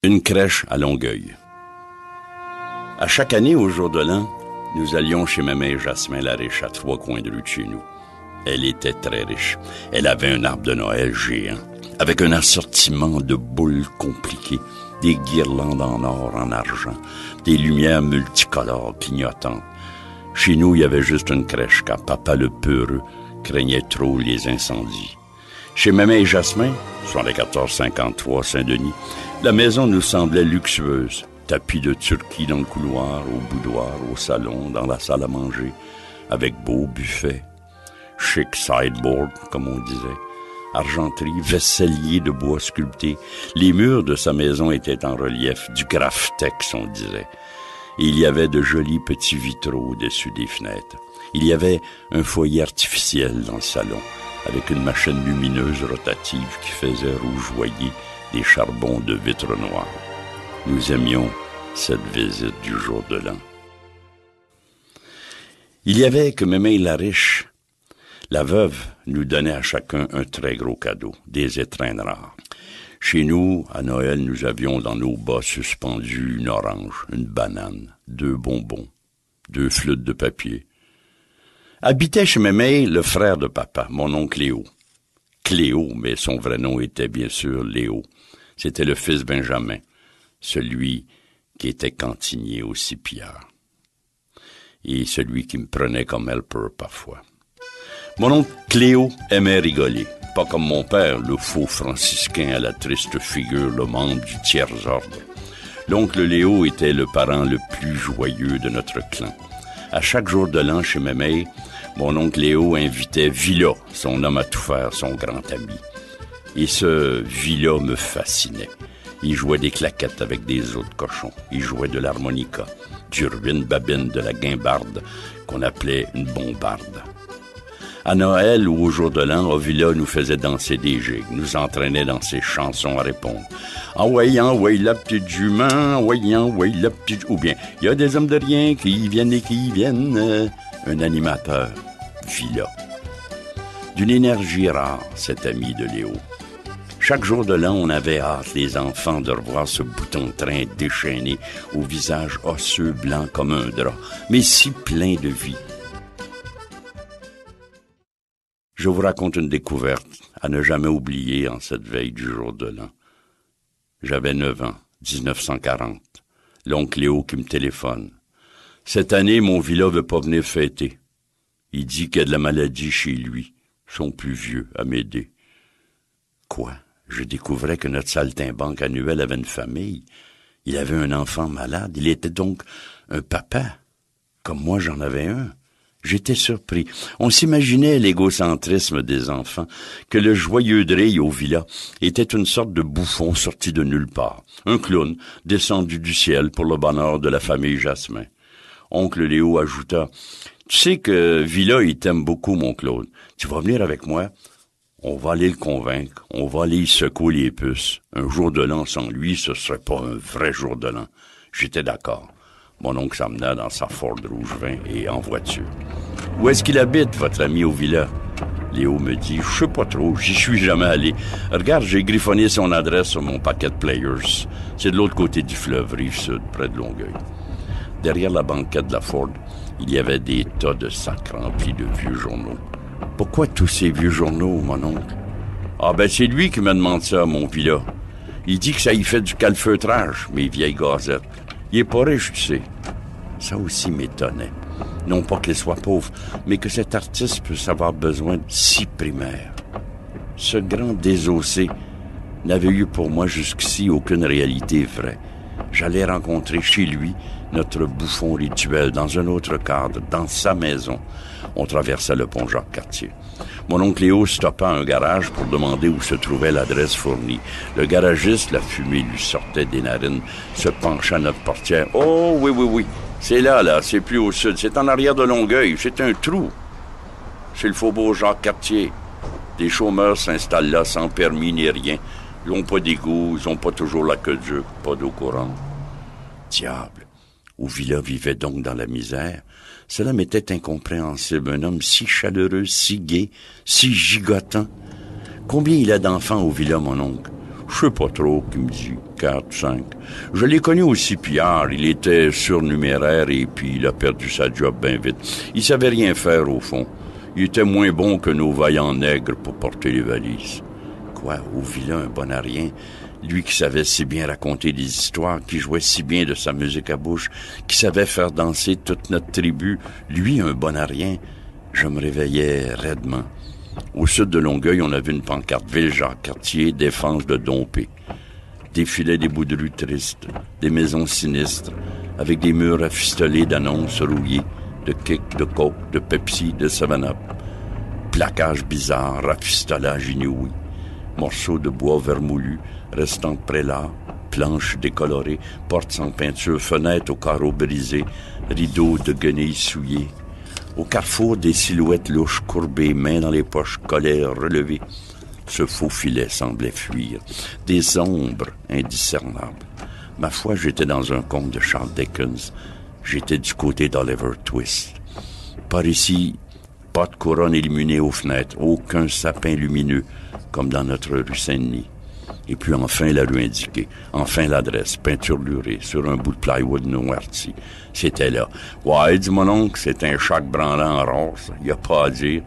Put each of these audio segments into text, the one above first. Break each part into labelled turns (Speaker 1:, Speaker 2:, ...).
Speaker 1: Une crèche à Longueuil. À chaque année, au jour de l'an, nous allions chez ma mère Jasmin Lariche, à 3 coins de rue de chez nous. Elle était très riche. Elle avait un arbre de Noël géant, avec un assortiment de boules compliquées, des guirlandes en or, en argent, des lumières multicolores clignotantes. Chez nous, il y avait juste une crèche, car papa le peureux craignait trop les incendies. Chez Maman et Jasmin, 74-53 Saint-Denis, la maison nous semblait luxueuse. Tapis de turquie dans le couloir, au boudoir, au salon, dans la salle à manger, avec beau buffet, chic sideboard, comme on disait, argenterie, vaisselier de bois sculpté. Les murs de sa maison étaient en relief, du graphtex, on disait. Et il y avait de jolis petits vitraux au-dessus des fenêtres. Il y avait un foyer artificiel dans le salon, avec une machine lumineuse rotative qui faisait rougeoyer des charbons de vitres noires. Nous aimions cette visite du jour de l'an. Il y avait que Mémé Lariche, la veuve, nous donnait à chacun un très gros cadeau, des étrennes rares. Chez nous, à Noël, nous avions dans nos bas suspendus une orange, une banane, 2 bonbons, 2 flûtes de papier. Habitait chez Mémé le frère de papa, mon oncle Léo. Cléo, mais son vrai nom était bien sûr Léo. C'était le fils Benjamin, celui qui était cantinier au Cipiard. Et celui qui me prenait comme helper parfois. Mon oncle Cléo aimait rigoler, pas comme mon père, le faux franciscain à la triste figure, le membre du tiers-ordre. L'oncle Léo était le parent le plus joyeux de notre clan. À chaque jour de l'an chez Mémé, mon oncle Léo invitait Villa, son homme à tout faire, son grand ami. Et ce Villa me fascinait. Il jouait des claquettes avec des os de cochon. Il jouait de l'harmonica, du ruine-babine, de la guimbarde, qu'on appelait une bombarde. À Noël ou au jour de l'an, Villa nous faisait danser des gigues, nous entraînait dans ses chansons à répondre. Envoyez la petite jument, envoyez la petite... Ou bien, il y a des hommes de rien qui viennent et qui viennent. Un animateur, Villa. D'une énergie rare, cet ami de Léo. Chaque jour de l'an, on avait hâte, les enfants, de revoir ce bouton de train déchaîné, au visage osseux blanc comme un drap, mais si plein de vie. Je vous raconte une découverte à ne jamais oublier en cette veille du jour de l'an. J'avais 9 ans, 1940. L'oncle Léo qui me téléphone. Cette année, mon Villa veut pas venir fêter. Il dit qu'il y a de la maladie chez lui, son plus vieux, à m'aider. Quoi? Je découvrais que notre saltimbanque annuel avait une famille. Il avait un enfant malade. Il était donc un papa. Comme moi, j'en avais un. J'étais surpris. On s'imaginait l'égocentrisme des enfants, que le joyeux Drille au Villa était une sorte de bouffon sorti de nulle part. Un clown descendu du ciel pour le bonheur de la famille Jasmin. Oncle Léo ajouta, « Tu sais que Villa, il t'aime beaucoup, mon Claude. Tu vas venir avec moi? On va aller le convaincre. On va aller y secouer les puces. Un jour de l'an sans lui, ce serait pas un vrai jour de l'an. » J'étais d'accord. Mon oncle s'emmena dans sa Ford rouge vin et en voiture. « Où est-ce qu'il habite, votre ami au Villa? » Léo me dit, « Je sais pas trop, j'y suis jamais allé. Regarde, j'ai griffonné son adresse sur mon paquet de Players. C'est de l'autre côté du fleuve, Rive-Sud, près de Longueuil. » Derrière la banquette de la Ford, il y avait des tas de sacs remplis de vieux journaux. « Pourquoi tous ces vieux journaux, mon oncle? »« Ah ben, c'est lui qui me demande ça, mon Villa. Il dit que ça y fait du calfeutrage, mes vieilles gazettes. Il est pas riche, tu sais. » Ça aussi m'étonnait. Non pas qu'il soit pauvre, mais que cet artiste puisse avoir besoin de si primaire. Ce grand désossé n'avait eu pour moi jusqu'ici aucune réalité vraie. J'allais rencontrer chez lui notre bouffon rituel dans un autre cadre, dans sa maison. On traversait le pont Jacques-Cartier. Mon oncle Léo stoppa un garage pour demander où se trouvait l'adresse fournie. Le garagiste, la fumée lui sortait des narines, se pencha à notre portière. « Oh, oui. C'est là, c'est plus au sud. C'est en arrière de Longueuil. C'est un trou. C'est le faubourg Jacques-Cartier. Des chômeurs s'installent là sans permis ni rien. Ils n'ont pas d'égout, ils n'ont pas toujours l'aqueduc, pas d'eau courante. » Diable! Où Villa vivait donc dans la misère. Cela m'était incompréhensible. Un homme si chaleureux, si gai, si gigotant. Combien il a d'enfants au Villa, mon oncle? Je sais pas trop, qui me dit, 4, 5. Je l'ai connu aussi, Pierre. Il était surnuméraire et puis il a perdu sa job bien vite. Il savait rien faire, au fond. Il était moins bon que nos vaillants nègres pour porter les valises. Quoi, au vilain, un bonarien? Lui qui savait si bien raconter des histoires, qui jouait si bien de sa musique à bouche, qui savait faire danser toute notre tribu. Lui, un bonarien. Je me réveillais raidement. Au sud de Longueuil, on avait une pancarte Ville-Jacques-Cartier, défense de Dompé. Défilaient des bouts de rue tristes, des maisons sinistres, avec des murs rafistolés d'annonces rouillées, de Kick, de Coke, de Pepsi, de 7-Up. Plaquages bizarres, rafistolage inouï. Morceaux de bois vermoulu, restant de prélats, planches décolorées, portes sans peinture, fenêtres aux carreaux brisés, rideaux de guenilles souillés. Au carrefour, des silhouettes louches courbées, mains dans les poches, colères relevées. Ce faux filet semblait fuir. Des ombres indiscernables. Ma foi, j'étais dans un conte de Charles Dickens. J'étais du côté d'Oliver Twist. Par ici, pas de couronne illuminée aux fenêtres, aucun sapin lumineux, comme dans notre rue Saint-Denis. Et puis enfin la rue indiquée, enfin l'adresse, peinture lurée, sur un bout de plywood noirci. C'était là. Ouais, dit mon oncle, c'est un chac branlant en rose, y a pas à dire.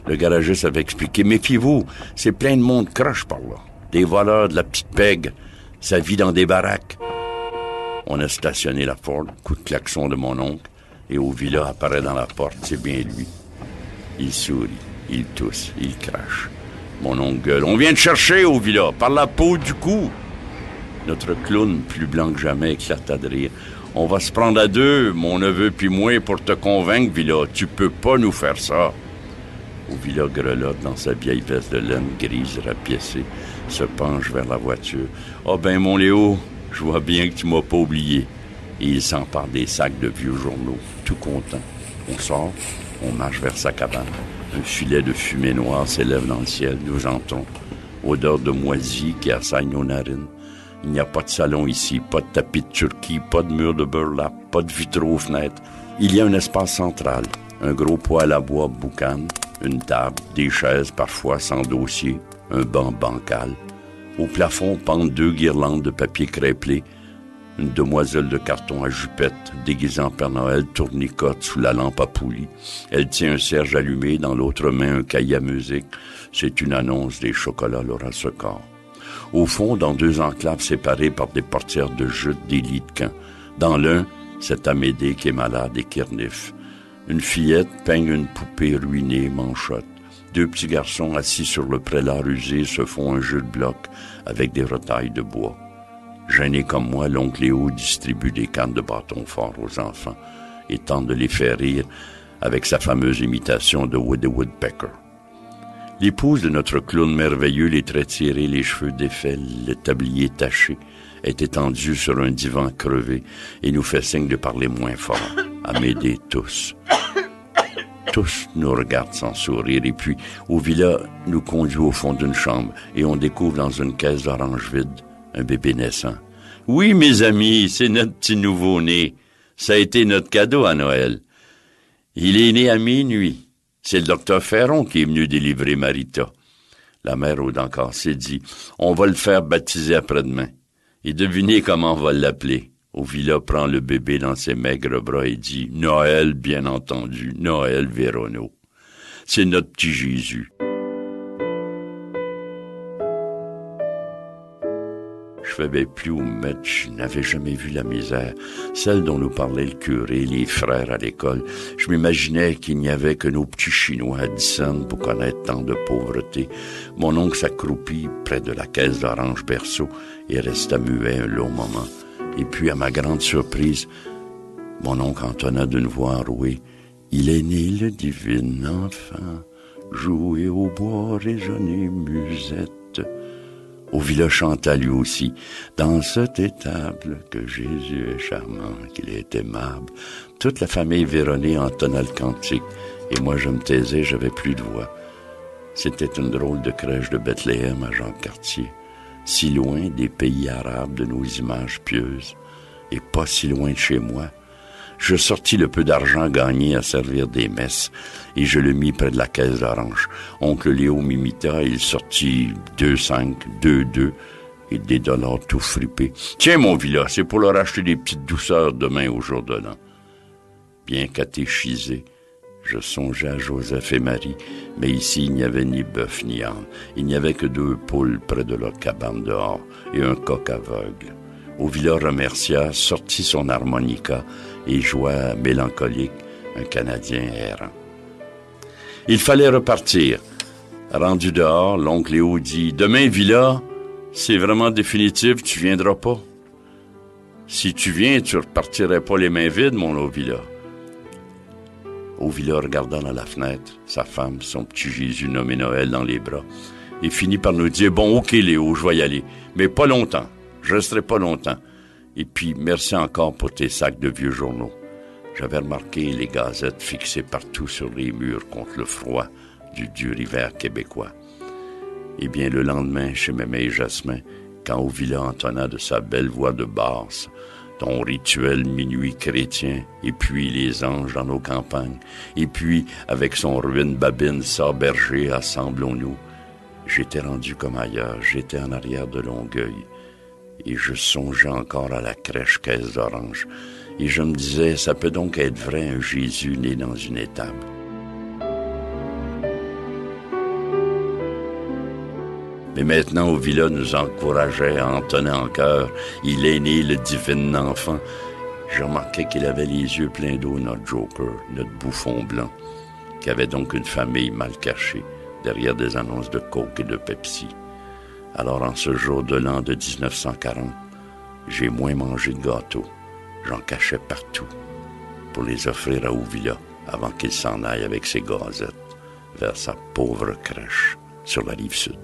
Speaker 1: Le garagiste avait expliqué, méfiez-vous, c'est plein de monde croche par là. Des voleurs de la petite pègue, ça vit dans des baraques. On a stationné la Ford, coup de klaxon de mon oncle, et au villa apparaît dans la porte, c'est bien lui. Il sourit, il tousse, il crache. Mon oncle gueule. On vient te chercher au villa, par la peau du cou. Notre clown, plus blanc que jamais, éclata de rire. On va se prendre à deux, mon neveu puis moi, pour te convaincre, Villa. Tu peux pas nous faire ça. Au Villa grelotte dans sa vieille veste de laine grise rapiécée, se penche vers la voiture. Ah ben, mon Léo, je vois bien que tu m'as pas oublié. Et il s'empare des sacs de vieux journaux, tout content. On sort, on marche vers sa cabane. Un filet de fumée noire s'élève dans le ciel, nous entrons. Odeur de moisie qui assaille nos narines. Il n'y a pas de salon ici, pas de tapis de turquie, pas de mur de burlap, pas de vitraux aux fenêtres. Il y a un espace central, un gros poêle à bois boucan, une table, des chaises parfois sans dossier, un banc bancal. Au plafond pendent 2 guirlandes de papier crêpelé. Une demoiselle de carton à jupette, déguisée en Père Noël, tournicote sous la lampe à poulie. Elle tient un cierge allumé, dans l'autre main un cahier à musique. C'est une annonce des chocolats Laura Secor. Au fond, dans 2 enclaves séparées par des portières de jute, des lits de camp. Dans l'un, c'est Amédée qui est malade et qui renifle. Une fillette peigne une poupée ruinée, manchotte. 2 petits garçons assis sur le prélat usé se font un jeu de bloc avec des retailles de bois. Gêné comme moi, l'oncle Léo distribue des cannes de bâton fort aux enfants et tente de les faire rire avec sa fameuse imitation de Woody Woodpecker. L'épouse de notre clown merveilleux, les traits tirés, les cheveux défaits, le tablier taché, est étendue sur un divan crevé et nous fait signe de parler moins fort, à m'aider tous. Tous nous regardent sans sourire et puis, au villa, nous conduit au fond d'une chambre et on découvre dans une caisse d'orange vide un bébé naissant. Oui, mes amis, c'est notre petit nouveau-né. Ça a été notre cadeau à Noël. Il est né à minuit. C'est le docteur Ferron qui est venu délivrer Marita. La mère aux dents cassées dit, on va le faire baptiser après-demain. Et devinez comment on va l'appeler. Au villa prend le bébé dans ses maigres bras et dit, Noël, bien entendu, Noël Vérono. C'est notre petit Jésus. Je savais plus où me mettre, je n'avais jamais vu la misère, celle dont nous parlait le curé, les frères à l'école. Je m'imaginais qu'il n'y avait que nos petits Chinois à 10 cents pour connaître tant de pauvreté. Mon oncle s'accroupit près de la caisse d'orange berceau et resta muet un long moment. Et puis, à ma grande surprise, mon oncle entonna d'une voix enrouée, « Il est né le divin enfant, jouer au bois, résonner musette. » Au villa chanta lui aussi, « Dans cette étable, que Jésus est charmant, qu'il est aimable. » Toute la famille Véronée entonna le cantique, et moi je me taisais, j'avais plus de voix. C'était une drôle de crèche de Bethléem à Jacques-Cartier, si loin des pays arabes de nos images pieuses, et pas si loin de chez moi. Je sortis le peu d'argent gagné à servir des messes et je le mis près de la caisse d'orange. Oncle Léo m'imita, il sortit 2,5, 2,2 et et des dollars tout fripés. « Tiens, mon Villa, c'est pour leur acheter des petites douceurs demain au jour de l'an. » Bien catéchisé, je songeais à Joseph et Marie, mais ici il n'y avait ni bœuf ni âne. Il n'y avait que 2 poules près de leur cabane dehors et un coq aveugle. Au Villa remercia, sortit son harmonica et joua mélancolique un Canadien errant. Il fallait repartir. Rendu dehors, l'oncle Léo dit « Demain, Villa, c'est vraiment définitif, tu viendras pas. Si tu viens, tu repartirais pas les mains vides, mon Villa. » Villa regardant dans la fenêtre, sa femme, son petit Jésus nommé Noël dans les bras, et finit par nous dire « Bon, ok Léo, je vais y aller, mais pas longtemps, je resterai pas longtemps. Et puis, merci encore pour tes sacs de vieux journaux. » J'avais remarqué les gazettes fixées partout sur les murs contre le froid du dur hiver québécois. Eh bien, le lendemain, chez Mémé et Jasmin, quand Villa entonna de sa belle voix de basse ton rituel minuit chrétien, et puis les anges dans nos campagnes, et puis, avec son ruine babine, ça berger, assemblons-nous, j'étais rendu comme ailleurs, j'étais en arrière de Longueuil, et je songeais encore à la crèche Caisse d'Orange, et je me disais, ça peut donc être vrai, un Jésus né dans une étable. Mais maintenant, Villa nous encourageait à entonner en chœur « Il est né le divin enfant ». Je remarquais qu'il avait les yeux pleins d'eau, notre Joker, notre bouffon blanc, qui avait donc une famille mal cachée, derrière des annonces de Coke et de Pepsi. Alors, en ce jour de l'an de 1940, j'ai moins mangé de gâteaux. J'en cachais partout pour les offrir à Villa avant qu'il s'en aille avec ses gazettes vers sa pauvre crèche sur la rive sud.